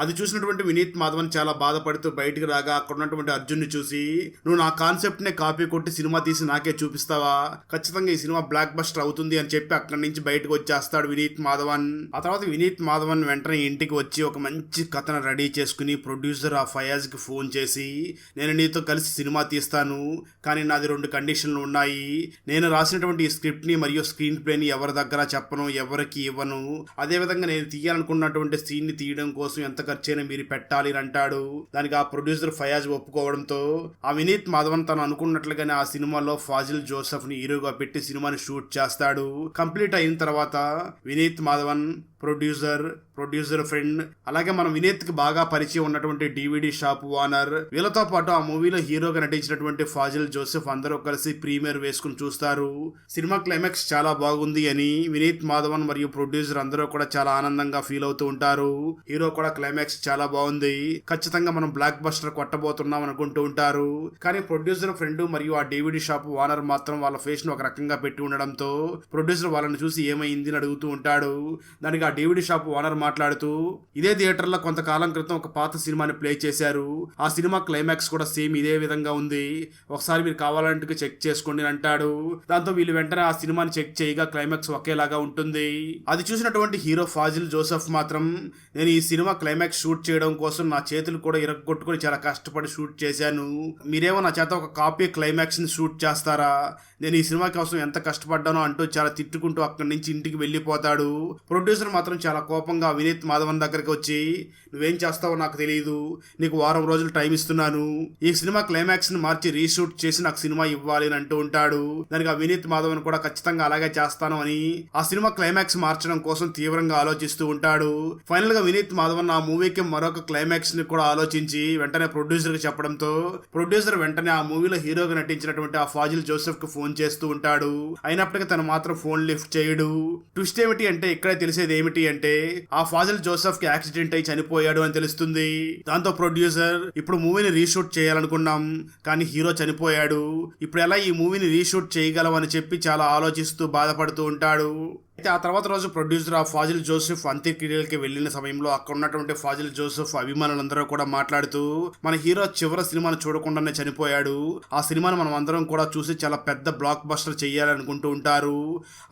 అది చూసినటువంటి వినీత్ మాధవన్ చాలా బాధపడుతూ బయటికి రాగా అక్కడ ఉన్నటువంటి అర్జున్ ని చూసి నువ్వు నా కాన్సెప్ట్ నే కాపీ కొట్టి సినిమా తీసి నాకే చూపిస్తావా, ఖచ్చితంగా ఈ సినిమా బ్లాక్ బస్టర్ అవుతుంది అని చెప్పి అక్కడి నుంచి బయటకు వచ్చేస్తాడు వినీత్ మాధవన్. ఆ తర్వాత వినీత్ మాధవన్ వెంటనే ఇంటికి వచ్చి ఒక మంచి కథను రెడీ చేసుకుని ప్రొడ్యూసర్ ఆ ఫయాజ్ కి ఫోన్ చేసి నేను నీతో కలిసి సినిమా తీస్తాను, కానీ నాది 2 కండిషన్లు ఉన్నాయి. నేను రాసినటువంటి ఈ స్క్రిప్ట్ ని మరియు స్క్రీన్ ప్లే ని ఎవరి దగ్గర చెప్పను, ఎవరికి ఇవ్వను. అదేవిధంగా నేను తీయాలనుకున్నటువంటి సీన్ ని తీయడం కోసం ఎంత ఖర్చైనా మీరు పెట్టాలి అని అంటాడు. దానికి ఆ ప్రొడ్యూసర్ ఫయాజ్ ఒప్పుకోవడంతో ఆ వినీత్ మాధవన్ తను అనుకున్నట్లుగానే ఆ సినిమాలో ఫాజిల్ జోసెఫ్ ని హీరోగా పెట్టి సినిమాని షూట్ చేస్తాడు. కంప్లీట్ అయిన తర్వాత వినీత్ మాధవన్ ప్రొడ్యూసర్ ఫ్రెండ్ అలాగే మన వినీత్ కి బాగా పరిచయం ఉన్నటువంటి డివిడి షాప్ ఓనర్ వీళ్ళతో పాటు ఆ మూవీలో హీరోగా నటించినటువంటి ఫాజిల్ జోసెఫ్ అందరూ కలిసి ప్రీమియర్ వేసుకుని చూస్తారు. సినిమా క్లైమాక్స్ చాలా బాగుంది అని వినీత్ మాధవన్ మరియు ప్రొడ్యూసర్ అందరూ కూడా చాలా ఆనందంగా ఫీల్ అవుతూ ఉంటారు. హీరో కూడా క్లైమాక్స్ చాలా బాగుంది, ఖచ్చితంగా మనం బ్లాక్ బస్టర్ కొట్టబోతున్నాం అనుకుంటూ ఉంటారు. కానీ ప్రొడ్యూసర్ ఫ్రెండ్ మరియు ఆ డివిడి షాప్ ఓనర్ మాత్రం వాళ్ళ ఫేస్ ను ఒక రకంగా పెట్టి ఉండడంతో ప్రొడ్యూసర్ వాళ్ళని చూసి ఏమైంది అని అడుగుతూ ఉంటాడు. దానికి ఆ డివిడి షాప్ ఓనర్ మాట్లాడుతూ ఇదే థియేటర్ లో కొంతకాలం క్రితం ఒక పాత సినిమాని ప్లే చేశారు, ఆ సినిమా క్లైమాక్స్ కూడా సేమ్ ఇదే విధంగా ఉంది, ఒకసారి మీరు కావాలంటే చెక్ చేసుకోండి అని అంటాడు. దాంతో వీళ్ళు వెంటనే ఆ సినిమాని చెక్ చేయగా క్లైమాక్స్ ఒకేలాగా ఉంటుంది. అది చూసినటువంటి హీరో ఫాజిల్ జోసెఫ్ మాత్రం నేను ఈ సినిమా క్లైమాక్స్ షూట్ చేయడం కోసం నా చేతులు కూడా ఇరగొట్టుకుని చాలా కష్టపడి షూట్ చేశాను, మీరేమో నా చేత ఒక కాపీ క్లైమాక్స్ ని షూట్ చేస్తారా, నేను ఈ సినిమా కోసం ఎంత కష్టపడ్డానో అంటూ చాలా తిట్టుకుంటూ అక్కడి నుంచి ఇంటికి వెళ్ళిపోతాడు. ప్రొడ్యూసర్ మాత్రం చాలా కోపంగా వినీత్ మాధవన్ దగ్గరికి వచ్చి నువ్వేం చేస్తావో నాకు తెలియదు, నీకు వారం రోజులు టైం ఇస్తున్నాను, ఈ సినిమా క్లైమాక్స్ ని మార్చి రీషూట్ చేసి నాకు సినిమా ఇవ్వాలి అని అంటూ ఉంటాడు. దానికి ఆ వినీత్ మాధవన్ కూడా ఖచ్చితంగా అలాగే చేస్తాను అని ఆ సినిమా క్లైమాక్స్ మార్చడం కోసం తీవ్రంగా ఆలోచిస్తూ ఉంటాడు. ఫైనల్ గా వినీత్ మాధవన్ ఆ మూవీకి మరొక క్లైమాక్స్ ని కూడా ఆలోచించి వెంటనే ప్రొడ్యూసర్ కి చెప్పడంతో ప్రొడ్యూసర్ వెంటనే ఆ మూవీలో హీరోగా నటించినటువంటి ఆ ఫాజిల్ జోసెఫ్ కు ఫోన్ చేస్తూ ఉంటాడు. అయినప్పటికీ తను మాత్రం ఫోన్ లిఫ్ట్ చేయడు. ట్విస్ట్ ఏమిటి అంటే ఇక్కడే తెలిసేది ఏమిటి అంటే ఆ ఫాజిల్ జోసెఫ్ కి యాక్సిడెంట్ అయి చనిపోయాడు అని తెలుస్తుంది. దాంతో ప్రొడ్యూసర్ ఇప్పుడు మూవీని రీషూట్ చేయాలనుకున్నాం కానీ హీరో చనిపోయాడు, ఇప్పుడు ఎలా ఈ మూవీని రీషూట్ చేయగలం అని చెప్పి చాలా ఆలోచిస్తూ బాధపడుతూ ఉంటాడు. అయితే ఆ తర్వాత రోజు ప్రొడ్యూసర్ ఆ ఫాజిల్ జోసెఫ్ అంత్యక్రియలకి వెళ్లిన సమయంలో అక్కడ ఉన్నటువంటి ఫాజిల్ జోసెఫ్ అభిమానులందరూ కూడా మాట్లాడుతూ మన హీరో చివరి సినిమాను చూడకుండానే చనిపోయాడు, ఆ సినిమాను మనం అందరం కూడా చూసి చాలా పెద్ద బ్లాక్ బస్టర్ చేయాలనుకుంటూ ఉంటారు.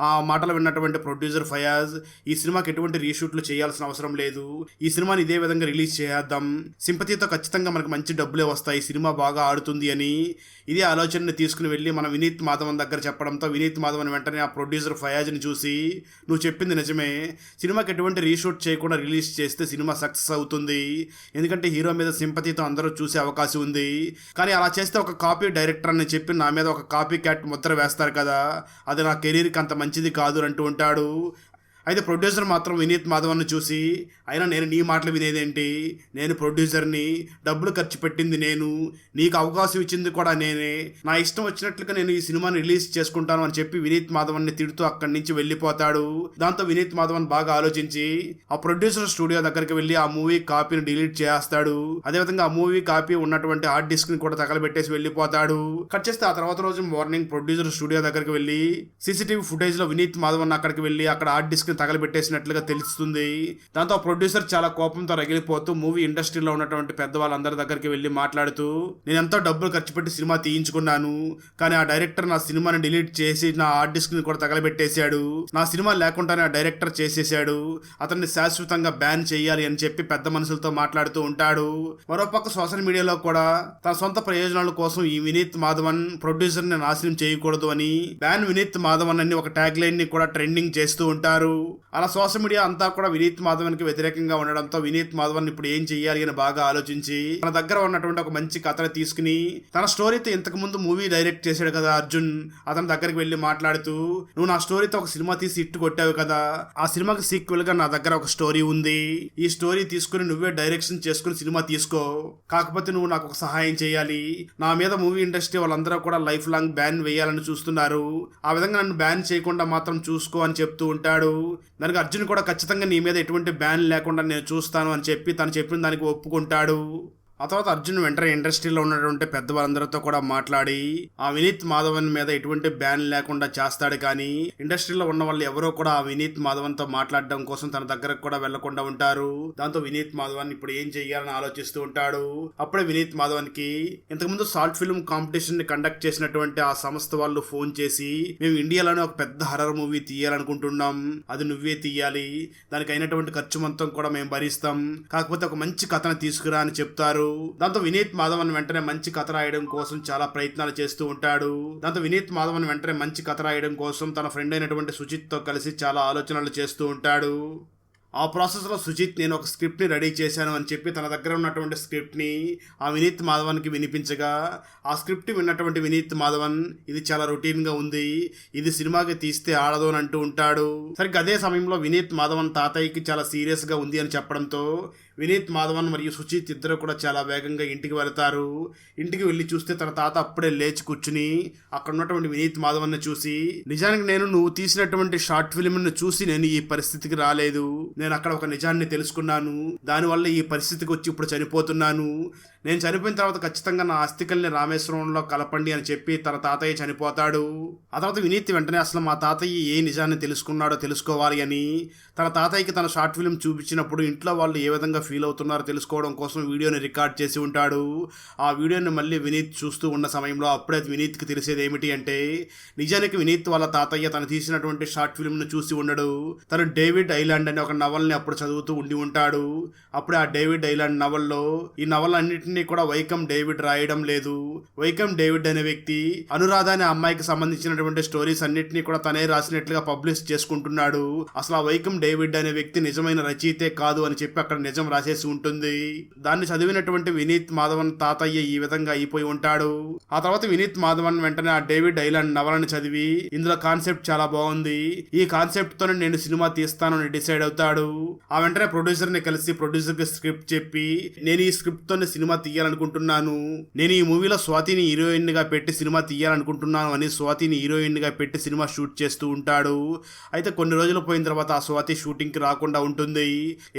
ఆ మాటలు విన్నటువంటి ప్రొడ్యూసర్ ఫయాజ్ ఈ సినిమాకి ఎటువంటి రీషూట్లు చేయాల్సిన అవసరం లేదు, ఈ సినిమాని ఇదే విధంగా రిలీజ్ చేద్దాం, సింపతితో ఖచ్చితంగా మనకు మంచి డబ్బులే వస్తాయి, సినిమా బాగా ఆడుతుంది అని ఇదే ఆలోచనని తీసుకుని వెళ్ళి మన వినీత్ మాధవన్ దగ్గర చెప్పడంతో వినీత్ మాధవన్ వెంటనే ఆ ప్రొడ్యూసర్ ఫయాజ్ని చూసి నువ్వు చెప్పింది నిజమే, సినిమాకి ఎటువంటి రీషూట్ చేయకుండా రిలీజ్ చేస్తే సినిమా సక్సెస్ అవుతుంది, ఎందుకంటే హీరో మీద సింపతితో అందరూ చూసే అవకాశం ఉంది, కానీ అలా చేస్తే ఒక కాపీ డైరెక్టర్ అని చెప్పి నా మీద ఒక కాపీ క్యాట్ ముద్ర వేస్తారు కదా, అది నా కెరీర్కి అంత మంచిది కాదు అంటూ ఉంటాడు. అయితే ప్రొడ్యూసర్ మాత్రం వినీత్ మాధవన్ను చూసి అయినా నేను నీ మాటలు వినేదేంటి, నేను ప్రొడ్యూసర్ని, డబ్బులు ఖర్చు పెట్టింది నేను, నీకు అవకాశం ఇచ్చింది కూడా నేనే, నా ఇష్టం వచ్చినట్లుగా నేను ఈ సినిమాని రిలీజ్ చేసుకుంటాను అని చెప్పి వినీత్ మాధవన్ని తిడుతూ అక్కడి నుంచి వెళ్ళిపోతాడు. దాంతో వినీత్ మాధవన్ బాగా ఆలోచించి ఆ ప్రొడ్యూసర్ స్టూడియో దగ్గరికి వెళ్ళి ఆ మూవీ కాపీని డిలీట్ చేస్తాడు. అదేవిధంగా ఆ మూవీ కాపీ ఉన్నటువంటి హార్డ్ డిస్క్ ని కూడా తగలబెట్టేసి వెళ్ళిపోతాడు. కట్ చేస్తే ఆ తర్వాత రోజు మార్నింగ్ ప్రొడ్యూసర్ స్టూడియో దగ్గరికి వెళ్ళి సీసీటీవీ ఫుటేజ్ లో వినీత్ మాధవన్ అక్కడికి వెళ్ళి అక్కడ హార్డ్ డిస్క్ తగలబెట్టేసినట్లుగా తెలుస్తుంది. దాంతో ప్రొడ్యూసర్ చాలా కోపంతో రగిలిపోతూ మూవీ ఇండస్ట్రీలో ఉన్నటువంటి పెద్దవాళ్ళందరి దగ్గరికి వెళ్ళి మాట్లాడుతూ నేను ఎంతో డబ్బులు ఖర్చు పెట్టి సినిమా తీయించుకున్నాను, కానీ ఆ డైరెక్టర్ నా సినిమాని డిలీట్ చేసి నా హార్డ్ డిస్క్ ని కూడా తగలబెట్టేశాడు, నా సినిమా లేకుండానే ఆ డైరెక్టర్ చేసేసాడు, అతన్ని శాశ్వతంగా బ్యాన్ చేయాలి అని చెప్పి పెద్ద మనుషులతో మాట్లాడుతూ ఉంటాడు. మరోపక్క సోషల్ మీడియాలో కూడా తన సొంత ప్రయోజనాల కోసం ఈ వినీత్ మాధవన్ ప్రొడ్యూసర్ ని నాశనం చేయకూడదు అని బ్యాన్ వినీత్ మాధవన్ అని ఒక ట్యాగ్ లైన్ ని కూడా ట్రెండింగ్ చేస్తూ ఉంటారు. అలా సోషల్ మీడియా అంతా కూడా వినీత్ మాధవన్ కి వ్యతిరేకంగా ఉండడంతో వినీత్ మాధవన్ ఇప్పుడు ఏం చెయ్యాలి అని బాగా ఆలోచించి తన దగ్గర ఉన్నటువంటి ఒక మంచి కథను తీసుకుని తన స్టోరీతో ఇంతకు ముందు మూవీ డైరెక్ట్ చేశాడు కదా అర్జున్, అతని దగ్గరికి వెళ్లి మాట్లాడుతూ, నువ్వు నా స్టోరీతో ఒక సినిమా తీసి ఇట్టు కొట్టావు కదా, ఆ సినిమాకి సీక్వెల్ గా నా దగ్గర ఒక స్టోరీ ఉంది, ఈ స్టోరీ తీసుకుని నువ్వే డైరెక్షన్ చేసుకుని సినిమా తీసుకో, కాకపోతే నువ్వు నాకు ఒక సహాయం చేయాలి, నా మీద మూవీ ఇండస్ట్రీ వాళ్ళందరూ కూడా లైఫ్ లాంగ్ బ్యాన్ వేయాలని చూస్తున్నారు, ఆ విధంగా నన్ను బ్యాన్ చేయకుండా మాత్రం చూసుకో అని చెప్తూ ఉంటాడు. దానికి అర్జున్ కూడా ఖచ్చితంగా నీ మీద ఎటువంటి బ్యాన్ లేకుండా నేను చూస్తాను అని చెప్పి తను చెప్పిన దానికి ఒప్పుకుంటాడు. ఆ తర్వాత అర్జున్ వెంటనే ఇండస్ట్రీలో ఉన్నటువంటి పెద్దవాళ్ళందరితో కూడా మాట్లాడి ఆ వినీత్ మాధవన్ మీద ఎటువంటి బ్యాన్ లేకుండా చేస్తాడు. కానీ ఇండస్ట్రీలో ఉన్న వాళ్ళు ఎవరో కూడా ఆ వినీత్ మాధవన్ తో మాట్లాడడం కోసం తన దగ్గరకు కూడా వెళ్లకుండా ఉంటారు. దాంతో వినీత్ మాధవన్ ఇప్పుడు ఏం చెయ్యాలని ఆలోచిస్తూ ఉంటాడు. అప్పుడే వినీత్ మాధవన్ కి ఇంతకుముందు షార్ట్ ఫిల్మ్ కాంపిటీషన్ ని కండక్ట్ చేసినటువంటి ఆ సంస్థ వాళ్ళు ఫోన్ చేసి, మేము ఇండియాలోనే ఒక పెద్ద హర్రర్ మూవీ తీయాలనుకుంటున్నాం, అది నువ్వే తీయాలి, దానికి అయినటువంటి ఖర్చు మొత్తం కూడా మేము భరిస్తాం, కాకపోతే ఒక మంచి కథను తీసుకురా అని చెప్తారు. దాంతో వినీత్ మాధవన్ వెంటనే మంచి కథ రాయడం కోసం చాలా ప్రయత్నాలు చేస్తూ ఉంటాడు. దాంతో వినీత్ మాధవన్ వెంటనే మంచి కథ రాయడం కోసం తన ఫ్రెండ్ అయినటువంటి సుజిత్ తో కలిసి చాలా ఆలోచనలు చేస్తూ ఉంటాడు. ఆ ప్రాసెస్ లో సుజిత్ నేను ఒక స్క్రిప్ట్ ని రెడీ చేశాను అని చెప్పి తన దగ్గర ఉన్నటువంటి స్క్రిప్ట్ ని ఆ వినీత్ మాధవన్ కి వినిపించగా, ఆ స్క్రిప్ట్ విన్నటువంటి వినీత్ మాధవన్ ఇది చాలా రొటీన్ గా ఉంది, ఇది సినిమాకి తీస్తే ఆడదు అని అంటూ ఉంటాడు. సరిగ్గా అదే సమయంలో వినీత్ మాధవన్ తాతయ్యకి చాలా సీరియస్ గా ఉంది అని చెప్పడంతో వినీత్ మాధవన్ మరియు సుచిత్ ఇద్దరు కూడా చాలా వేగంగా ఇంటికి వెళ్తారు. ఇంటికి వెళ్లి చూస్తే తన తాత అప్పుడే లేచి కూర్చుని అక్కడ ఉన్నటువంటి వినీత్ మాధవన్ ని చూసి, నిజానికి నేను నువ్వు తీసినటువంటి షార్ట్ ఫిల్మ్ ను చూసి నేను ఈ పరిస్థితికి రాలేదు, నేను అక్కడ ఒక నిజాన్ని తెలుసుకున్నాను, దానివల్ల ఈ పరిస్థితికి వచ్చి ఇప్పుడు చనిపోతున్నాను, నేను చనిపోయిన తర్వాత ఖచ్చితంగా నా అస్థికల్ని రామేశ్వరంలో కలపండి అని చెప్పి తన తాతయ్య చనిపోతాడు. ఆ తర్వాత వినీత్ వెంటనే అసలు మా తాతయ్య ఏ నిజాన్ని తెలుసుకున్నాడో తెలుసుకోవాలి అని తన తాతయ్యకి తన షార్ట్ ఫిల్మ్ చూపించినప్పుడు ఇంట్లో వాళ్ళు ఏ విధంగా ఫీల్ అవుతున్నారో తెలుసుకోవడం కోసం వీడియోని రికార్డ్ చేసి ఉంటాడు. ఆ వీడియోని మళ్ళీ వినీత్ చూస్తూ ఉన్న సమయంలో అప్పుడే వినీత్కి తెలిసేది ఏమిటి అంటే, నిజానికి వినీత్ వాళ్ళ తాతయ్య తను తీసినటువంటి షార్ట్ ఫిల్మ్ను చూసి ఉండడు, తను డేవిడ్ ఐలాండ్ అనే ఒక నవల్ని అప్పుడు చదువుతూ ఉండి ఉంటాడు. అప్పుడే ఆ డేవిడ్ ఐలాండ్ నవల్లో ఈ నవలన్నింటినీ కూడా వైకమ్ డేవిడ్ రాయడం లేదు, వైకమ్ డేవిడ్ అనే వ్యక్తి అనురాధ అనే అమ్మాయికి సంబంధించినటువంటి స్టోరీస్ అన్నింటినీ కూడా తనే రాసినట్లుగా పబ్లిష్ చేసుకుంటున్నాడు. అసలు ఆ వైకమ్ డేవిడ్ అనే వ్యక్తి నిజమైన రచయితే కాదు అని చెప్పి అక్కడ నిజం రాసేసి ఉంటుంది. దాన్ని చదివినటువంటి వినీత్ మాధవన్ తాతయ్య ఈ విధంగా అయిపోయి ఉంటాడు. ఆ తర్వాత వినీత్ మాధవన్ వెంటనే ఆ డేవిడ్ ఐలాండ్ నవలని చదివి, ఇందులో కాన్సెప్ట్ చాలా బాగుంది, ఈ కాన్సెప్ట్ తోనే నేను సినిమా తీస్తాను అని డిసైడ్ అవుతాడు. ఆ వెంటనే ప్రొడ్యూసర్ ని కలిసి ప్రొడ్యూసర్ కి స్క్రిప్ట్ చెప్పి, నేను ఈ స్క్రిప్ట్ తోనే సినిమా తీయాలనుకుంటున్నాను, నేను ఈ మూవీలో స్వాతిని హీరోయిన్ గా పెట్టి సినిమా తీయాలనుకుంటున్నాను అని స్వాతిని హీరోయిన్ గా పెట్టి సినిమా షూట్ చేస్తూ ఉంటాడు. అయితే కొన్ని రోజులు పోయిన తర్వాత ఆ స్వాతి షూటింగ్ కి రాకుండా ఉంటుంది.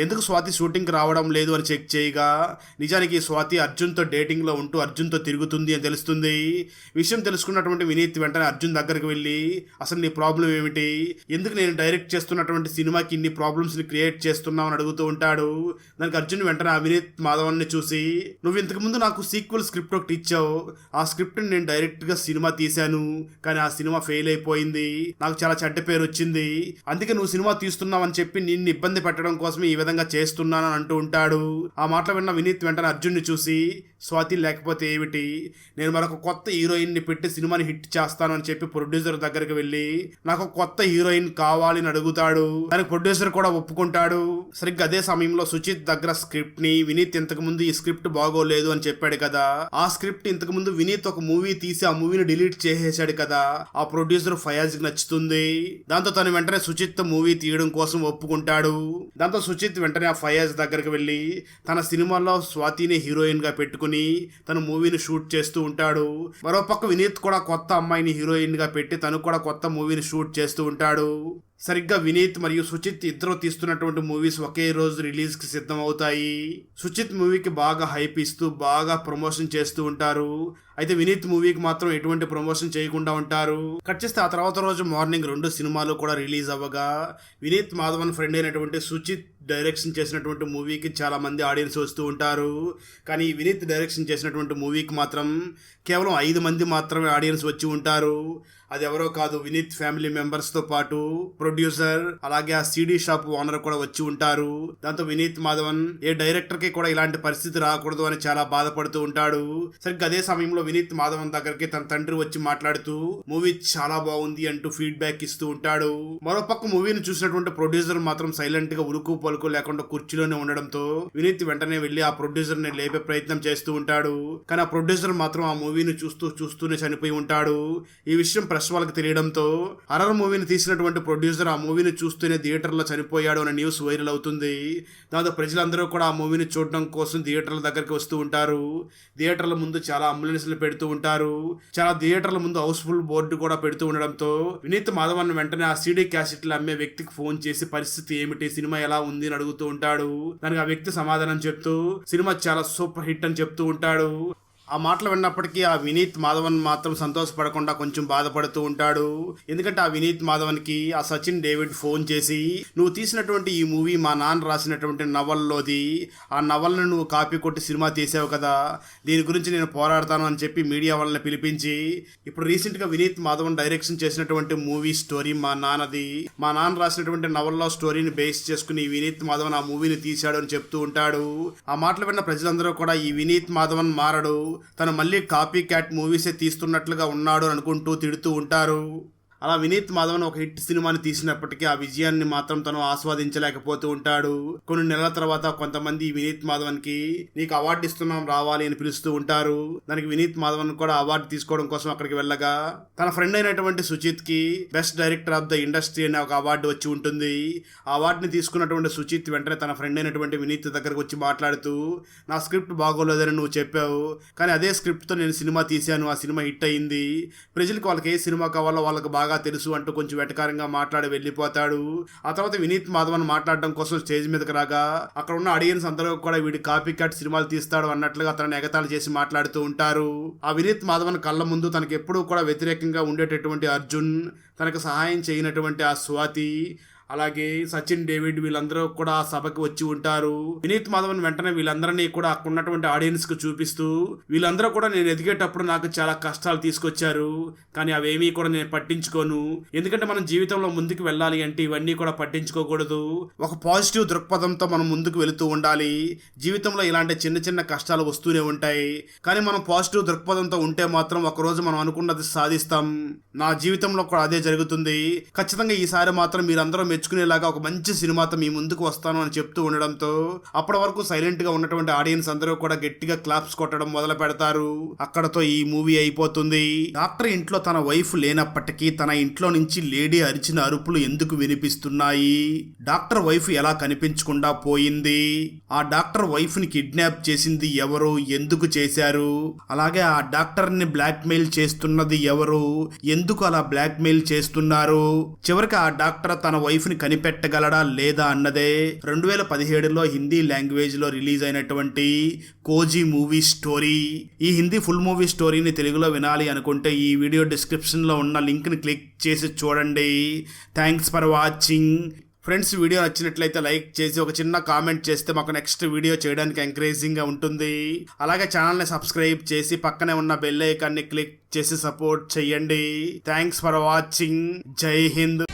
ఎందుకు స్వాతి షూటింగ్ కి రావడం లేదు అని చెక్ చేయగా, నిజానికి స్వాతి అర్జున్ తో డేటింగ్ లో ఉంటూ అర్జున్ తో తిరుగుతుంది అని తెలుస్తుంది. విషయం తెలుసుకున్నటువంటి వినీత్ వెంటనే అర్జున్ దగ్గరికి వెళ్ళి, అసలు నీ ప్రాబ్లం ఏమిటి, ఎందుకు నేను డైరెక్ట్ చేస్తున్నటువంటి సినిమాకి ఇన్ని ప్రాబ్లమ్స్ ని క్రియేట్ చేస్తున్నావు అని అడుగుతూ ఉంటాడు. దానికి అర్జున్ వెంటనే ఆ వినీత్ మాధవన్ ని చూసి, నువ్వు ఇంతకు ముందు నాకు సీక్వెల్ స్క్రిప్ట్ ఒకటి ఇచ్చావు, ఆ స్క్రిప్ట్ ని నేను డైరెక్ట్ గా సినిమా తీశాను, కానీ ఆ సినిమా ఫెయిల్ అయిపోయింది, నాకు చాలా చెడ్డ పేరు వచ్చింది, అందుకే నువ్వు సినిమా తీస్తున్నావు అని చెప్పి నిన్ను ఇబ్బంది పెట్టడం కోసం ఈ విధంగా చేస్తున్నాను అని అంటూ ఉంటాడు. ఆ మాటలు విన్న వినీత్ వెంటనే అర్జున్ ని చూసి, స్వాతి లేకపోతే ఏమిటి, నేను మరొక కొత్త హీరోయిన్ ని పెట్టి సినిమాని హిట్ చేస్తాను అని చెప్పి ప్రొడ్యూసర్ దగ్గరికి వెళ్ళి నాకు కొత్త హీరోయిన్ కావాలి అని అడుగుతాడు. దానికి ప్రొడ్యూసర్ కూడా ఒప్పుకుంటాడు. సరిగ్గా అదే సమయంలో సుచిత్ దగ్గర స్క్రిప్ట్ ని వినీత్ ఇంతకు ముందు ఈ స్క్రిప్ట్ బాగోలేదు అని చెప్పాడు కదా, ఆ స్క్రిప్ట్ ఇంతకు ముందు వినీత్ ఒక మూవీ తీసి ఆ మూవీని డిలీట్ చేసేసాడు కదా, ఆ ప్రొడ్యూసర్ ఫయాజ్ కి నచ్చుతుంది. దాంతో తను వెంటనే సుచిత్ మూవీ తీయడం కోసం ఒప్పుకుంటాడు. దాంతో సుచిత్ వెంటనే ఆ ఫయాజ్ దగ్గరికి వెళ్ళి తన సినిమాలో స్వాతిని హీరోయిన్ గా పెట్టుకుని తన మూవీని షూట్ చేస్తూ ఉంటాడు. మరోపక్క వినీత్ కూడా కొత్త అమ్మాయిని హీరోయిన్ గా పెట్టి తను కూడా కొత్త మూవీని షూట్ చేస్తూ ఉంటాడు. సరిగ్గా వినీత్ మరియు సుచిత్ ఇద్దరు తీస్తున్నటువంటి మూవీస్ ఒకే రోజు రిలీజ్ కి సిద్ధం అవుతాయి. సుచిత్ మూవీకి బాగా హైప్ ఇస్తూ బాగా ప్రమోషన్ చేస్తూ ఉంటారు. అయితే వినీత్ మూవీకి మాత్రం ఎటువంటి ప్రమోషన్ చేయకుండా ఉంటారు. కట్ చేస్తే ఆ తర్వాత రోజు మార్నింగ్ 2 సినిమాలు కూడా రిలీజ్ అవ్వగా వినీత్ మాధవన్ ఫ్రెండ్ అయినటువంటి సుచిత్ డైరెక్షన్ చేసినటువంటి మూవీకి చాలా మంది ఆడియన్స్ వస్తూ ఉంటారు. కానీ వినీత్ డైరెక్షన్ చేసినటువంటి మూవీకి మాత్రం కేవలం 5 మంది మాత్రమే ఆడియన్స్ వచ్చి ఉంటారు. అది ఎవరో కాదు, వినీత్ ఫ్యామిలీ మెంబర్స్ తో పాటు ప్రొడ్యూసర్ అలాగే ఆ సిడీ షాప్ ఓనర్ కూడా వచ్చి ఉంటారు. దాంతో వినీత్ మాధవన్ ఏ డైరెక్టర్ కి కూడా ఇలాంటి పరిస్థితి రాకూడదు అని చాలా బాధపడుతూ ఉంటాడు. సరిగ్గా అదే సమయంలో వినీత్ మాధవన్ దగ్గరికి తన తండ్రి వచ్చి మాట్లాడుతూ మూవీ చాలా బాగుంది అంటూ ఫీడ్బ్యాక్ ఇస్తూ ఉంటాడు. మరోపక్క మూవీని చూసినటువంటి ప్రొడ్యూసర్ మాత్రం సైలెంట్ గా ఉలుకు పలుకు లేకుండా కుర్చీలోనే ఉండడంతో వినీత్ వెంటనే వెళ్లి ఆ ప్రొడ్యూసర్ ని లేపే ప్రయత్నం చేస్తూ ఉంటాడు. కానీ ఆ ప్రొడ్యూసర్ మాత్రం ఆ మూవీని చూస్తూనే చనిపోయి ఉంటాడు. ఈ విషయం ప్రెస్ వాళ్ళకి తెలియడంతో హర్రర్ మూవీని తీసినటువంటి ప్రొడ్యూసర్ ఆ మూవీని చూస్తూనే థియేటర్ లో చనిపోయాడు అనే న్యూస్ వైరల్ అవుతుంది. దాంతో ప్రజలందరూ కూడా ఆ మూవీని చూడడం కోసం థియేటర్ల దగ్గరికి వస్తూ ఉంటారు. థియేటర్ల ముందు చాలా అంబులెన్స్లు పెడుతూ ఉంటారు. చాలా థియేటర్ల ముందు హౌస్ఫుల్ బోర్డు కూడా పెడుతూ ఉండడంతో వినీత్ మాధవన్ వెంటనే ఆ సీడీ క్యాసెట్లు అమ్మే వ్యక్తికి ఫోన్ చేసి పరిస్థితి ఏమిటి, సినిమా ఎలా ఉంది అని అడుగుతూ ఉంటాడు. దానికి ఆ వ్యక్తి సమాధానం చెప్తూ సినిమా చాలా సూపర్ హిట్ అని చెప్తూ ఉంటాడు. ఆ మాటలు విన్నప్పటికీ ఆ వినీత్ మాధవన్ మాత్రం సంతోషపడకుండా కొంచెం బాధపడుతూ ఉంటాడు. ఎందుకంటే ఆ వినీత్ మాధవన్ కి ఆ సచిన్ డేవిడ్ ఫోన్ చేసి నువ్వు తీసినటువంటి ఈ మూవీ మా నాన్న రాసినటువంటి నవల్లోది, ఆ నవల్ని నువ్వు కాపీ కొట్టి సినిమా తీసావు కదా, దీని గురించి నేను పోరాడతాను అని చెప్పి మీడియా వాళ్ళని పిలిపించి ఇప్పుడు రీసెంట్ గా వినీత్ మాధవన్ డైరెక్షన్ చేసినటువంటి మూవీ స్టోరీ మా నాన్నది, మా నాన్న రాసినటువంటి నవల్లో స్టోరీని బేస్ చేసుకుని వినీత్ మాధవన్ ఆ మూవీని తీశాడు అని చెప్తూ ఉంటాడు. ఆ మాటలు విన్న ప్రజలందరూ కూడా ఈ వినీత్ మాధవన్ మారడు, తను మళ్ళీ కాపీ క్యాట్ మూవీసే తీస్తున్నట్లుగా ఉన్నాడు అనుకుంటూ తిడుతూ ఉంటారు. అలా వినీత్ మాధవన్ ఒక హిట్ సినిమాని తీసినప్పటికీ ఆ విజయాన్ని మాత్రం తను ఆస్వాదించలేకపోతూ ఉంటాడు. కొన్ని నెలల తర్వాత కొంతమంది వినీత్ మాధవన్ కి నీకు అవార్డు ఇస్తున్నాం రావాలి అని పిలుస్తూ ఉంటారు. దానికి వినీత్ మాధవన్ కూడా అవార్డు తీసుకోవడం కోసం అక్కడికి వెళ్ళగా తన ఫ్రెండ్ అయినటువంటి సుచిత్ కి best director of the industry అనే ఒక అవార్డు వచ్చి ఉంటుంది. ఆ అవార్డుని తీసుకున్నటువంటి సుచిత్ వెంటనే తన ఫ్రెండ్ అయినటువంటి వినీత్ దగ్గరకు వచ్చి మాట్లాడుతూ నా స్క్రిప్ట్ బాగోలేదని నువ్వు చెప్పావు, కానీ అదే స్క్రిప్ట్ తో నేను సినిమా తీశాను, ఆ సినిమా హిట్ అయింది, ప్రజలకు వాళ్ళకి ఏ సినిమా కావాలో వాళ్ళకి బాగా తెలుసు అంటూ కొంచెం వెటకారంగా మాట్లాడి వెళ్ళిపోతాడు. ఆ తర్వాత వినీత్ మాధవన్ మాట్లాడడం కోసం స్టేజ్ మీదకి రాగా అక్కడ ఉన్న ఆడియన్స్ అందరూ కూడా వీడి కాపీ కట్ సినిమాలు తీస్తాడు అన్నట్లుగా అతను ఎగతాళి చేసి మాట్లాడుతూ ఉంటారు. ఆ వినీత్ మాధవన్ కళ్ళ ముందు తనకి ఎప్పుడూ కూడా వ్యతిరేకంగా ఉండేటటువంటి అర్జున్, తనకు సహాయం చేయనటువంటి ఆ స్వాతి, అలాగే సచిన్ డేవిడ్ వీళ్ళందరూ కూడా ఆ సభకి వచ్చి ఉంటారు. వినీత్ మాధవన్ వెంటనే వీళ్ళందరినీ కూడా అక్కడ ఉన్నటువంటి ఆడియన్స్ కు చూపిస్తూ వీళ్ళందరూ కూడా నేను ఎదిగేటప్పుడు నాకు చాలా కష్టాలు తీసుకొచ్చారు, కానీ అవేమీ కూడా నేను పట్టించుకోను, ఎందుకంటే మనం జీవితంలో ముందుకు వెళ్ళాలి అంటే ఇవన్నీ కూడా పట్టించుకోకూడదు, ఒక పాజిటివ్ దృక్పథంతో మనం ముందుకు వెళుతూ ఉండాలి. జీవితంలో ఇలాంటి చిన్న చిన్న కష్టాలు వస్తూనే ఉంటాయి, కానీ మనం పాజిటివ్ దృక్పథంతో ఉంటే మాత్రం ఒకరోజు మనం అనుకున్నది సాధిస్తాం. నా జీవితంలో కూడా అదే జరుగుతుంది, ఖచ్చితంగా ఈసారి మాత్రం మీరందరూ మెచ్చుకునేలాగా ఒక మంచి సినిమాతో మీ ముందుకు వస్తాను అని చెప్తూ ఉండడంతో అప్పటి వరకు సైలెంట్ గా ఉన్నటువంటి ఆడియన్స్ అందరూ కూడా గట్టిగా క్లాప్స్ కొట్టడం మొదలు పెడతారు. అక్కడతో ఈ మూవీ అయిపోతుంది. డాక్టర్ ఇంట్లో తన వైఫ్ లేనప్పటికీ తన ఇంట్లో నుంచి లేడీ అరిచిన అరుపులు ఎందుకు వినిపిస్తున్నాయి, డాక్టర్ వైఫ్ ఎలా కనిపించకుండా పోయింది, ఆ డాక్టర్ వైఫ్ ని కిడ్నాప్ చేసింది ఎవరు, ఎందుకు చేశారు, అలాగే ఆ డాక్టర్ ని బ్లాక్ మెయిల్ చేస్తున్నది ఎవరు, ఎందుకు అలా బ్లాక్ మెయిల్ చేస్తున్నారు, చివరికి ఆ డాక్టర్ తన వైఫ్ ని కనిపెట్టగలడా లేదా అన్నదే 2017లో హిందీ లాంగ్వేజ్ లో రిలీజ్ అయినటువంటి కోజీ మూవీ స్టోరీ. ఈ హిందీ ఫుల్ మూవీ స్టోరీని తెలుగులో వినాలి అనుకుంటే ఈ వీడియో డిస్క్రిప్షన్ లో ఉన్న లింక్ ని క్లిక్ చేసి చూడండి. Thanks for watching friends. Video నచ్చినట్లయితే లైక్ చేసి ఒక చిన్న కామెంట్ చేస్తే మాకు నెక్స్ట్ వీడియో చేయడానికి ఎంకరేజింగ్ గా ఉంటుంది. అలాగే ఛానల్ ని సబ్స్క్రైబ్ చేసి పక్కనే ఉన్న బెల్ ఐకాన్ ని క్లిక్ చేసి సపోర్ట్ చేయండి. Thanks for watching. జై హింద్.